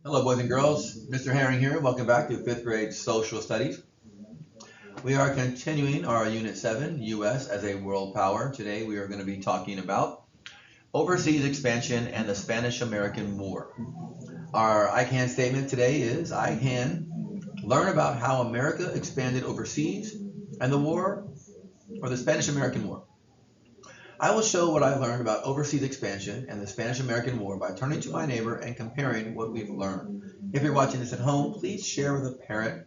Hello, boys and girls. Mr. Herring here. Welcome back to fifth grade social studies. We are continuing our Unit 7, U.S. as a world power. Today we are going to be talking about overseas expansion and the Spanish-American War. Our I Can statement today is I can learn about how America expanded overseas and the war or the Spanish-American War. I will show what I learned about overseas expansion and the Spanish-American War by turning to my neighbor and comparing what we've learned. If you're watching this at home, please share with a parent,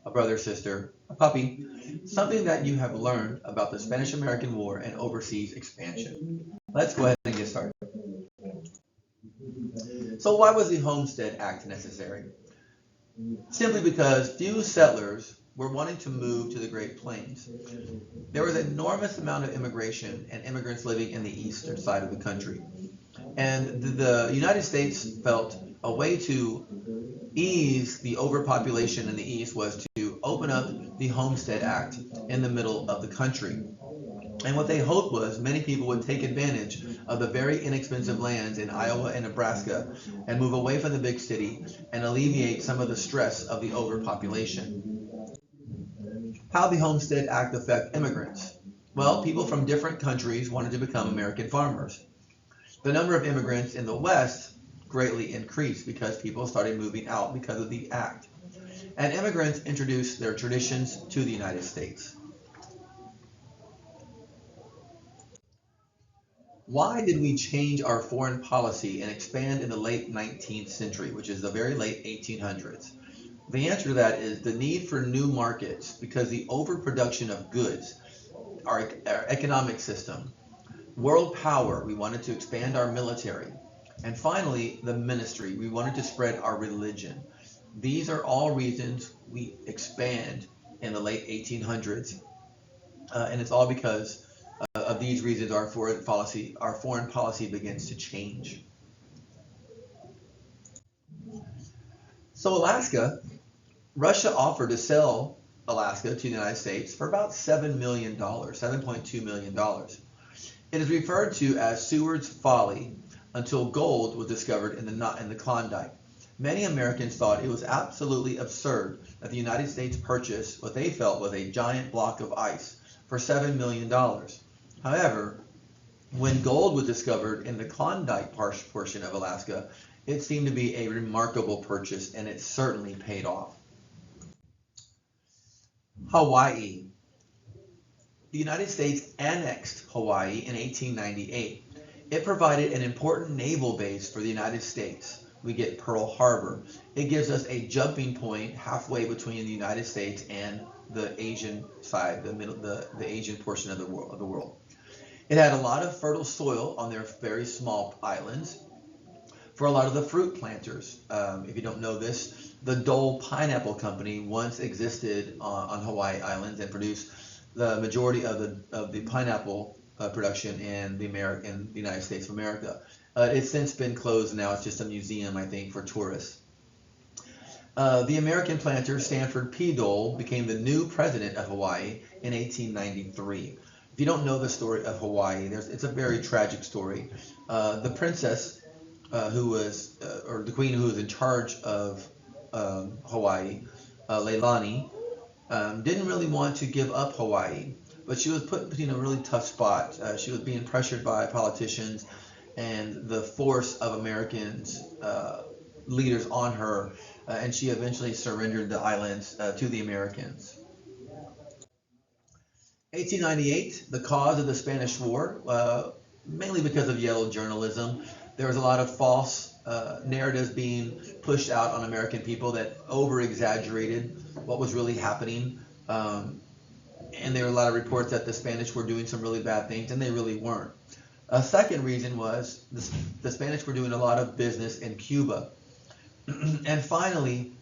a brother, sister, a puppy, something that you have learned about the Spanish-American War and overseas expansion. Let's go ahead and get started. So why was the Homestead Act necessary? Simply because few settlers were wanting to move to the Great Plains. There was an enormous amount of immigration and immigrants living in the eastern side of the country. And the United States felt a way to ease the overpopulation in the east was to open up the Homestead Act in the middle of the country. And what they hoped was many people would take advantage of the very inexpensive lands in Iowa and Nebraska and move away from the big city and alleviate some of the stress of the overpopulation. How did the Homestead Act affect immigrants? Well, people from different countries wanted to become American farmers. The number of immigrants in the West greatly increased because people started moving out because of the act. And immigrants introduced their traditions to the United States. Why did we change our foreign policy and expand in the late 19th century, which is the very late 1800s? The answer to that is the need for new markets because the overproduction of goods, our economic system, world power, we wanted to expand our military, and finally, the ministry, we wanted to spread our religion. These are all reasons we expand in the late 1800s, and it's all because of these reasons our foreign policy begins to change. So Alaska, Russia offered to sell Alaska to the United States for about $7 million, $7.2 million. It is referred to as Seward's Folly until gold was discovered in the Klondike. Many Americans thought it was absolutely absurd that the United States purchased what they felt was a giant block of ice for $7 million. However, when gold was discovered in the Klondike portion of Alaska, it seemed to be a remarkable purchase and it certainly paid off. Hawaii. The United States annexed Hawaii in 1898. It provided an important naval base for the United States. We get Pearl Harbor. It gives us a jumping point halfway between the United States and the Asian side, the Asian portion of the world. It had a lot of fertile soil on their very small islands for a lot of the fruit planters. If you don't know this, the Dole Pineapple Company once existed on Hawaii Islands and produced the majority of the pineapple production in the United States of America. It's since been closed now. It's just a museum, I think, for tourists. The American planter Stanford P. Dole became the new president of Hawaii in 1893. If you don't know the story of Hawaii, it's a very tragic story. The princess or the queen who was in charge of Hawaii, Leilani, didn't really want to give up Hawaii, but she was put in a really tough spot. She was being pressured by politicians and the force of Americans, leaders on her, and she eventually surrendered the islands to the Americans. 1898, the cause of the Spanish War, mainly because of yellow journalism. There was a lot of false narratives being pushed out on American people that over exaggerated what was really happening. And there were a lot of reports that the Spanish were doing some really bad things, and they really weren't. A second reason was the Spanish were doing a lot of business in Cuba. And finally,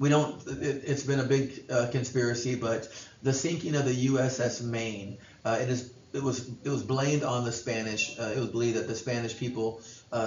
it's been a big conspiracy, but the sinking of the USS Maine, it was blamed on the Spanish. It was believed that the Spanish people,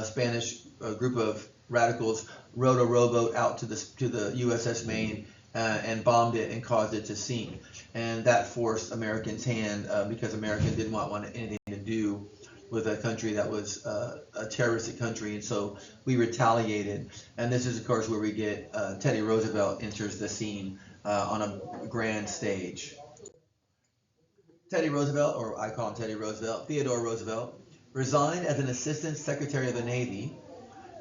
Spanish group of radicals, rowed a rowboat out to the USS Maine and bombed it and caused it to sink. And that forced Americans' hand because Americans didn't want anything to do with a country that was a terroristic country, and so we retaliated. And this is, of course, where we get Teddy Roosevelt enters the scene on a grand stage. Teddy Roosevelt, or I call him Teddy Roosevelt, Theodore Roosevelt, resigned as an assistant secretary of the Navy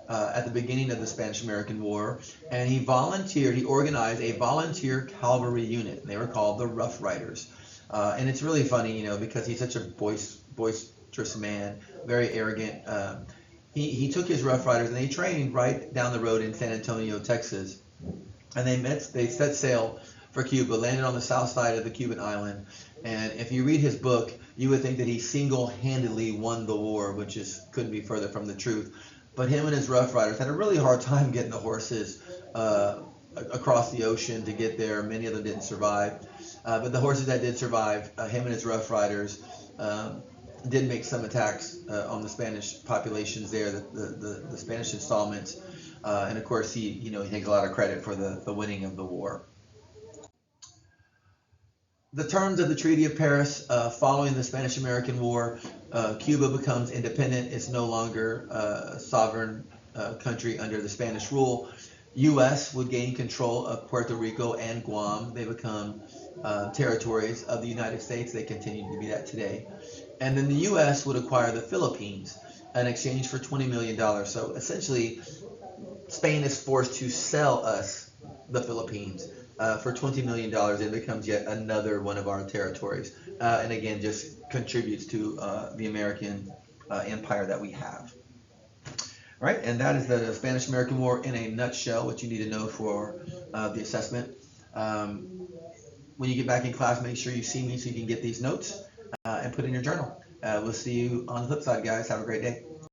at the beginning of the Spanish-American War, and he organized a volunteer cavalry unit. They were called the Rough Riders. And it's really funny, because he's such a boisterous man, very arrogant. He took his Rough Riders and they trained right down the road in San Antonio, Texas. And they set sail for Cuba, landed on the south side of the Cuban island. And if you read his book, you would think that he single-handedly won the war, which couldn't be further from the truth. But him and his Rough Riders had a really hard time getting the horses across the ocean to get there. Many of them didn't survive. But the horses that did survive, him and his Rough Riders did make some attacks on the Spanish populations there, the Spanish installments. And of course, he takes a lot of credit for the winning of the war. The terms of the Treaty of Paris, following the Spanish-American War, Cuba becomes independent. It's no longer a sovereign country under the Spanish rule. U.S. would gain control of Puerto Rico and Guam. They become territories of the United States. They continue to be that today. And then the U.S. would acquire the Philippines in exchange for $20 million. So essentially, Spain is forced to sell us the Philippines. For $20 million, it becomes yet another one of our territories. And again, just contributes to the American empire that we have. All right, and that is the Spanish-American War in a nutshell, what you need to know for the assessment. When you get back in class, make sure you see me so you can get these notes and put in your journal. We'll see you on the flip side, guys. Have a great day.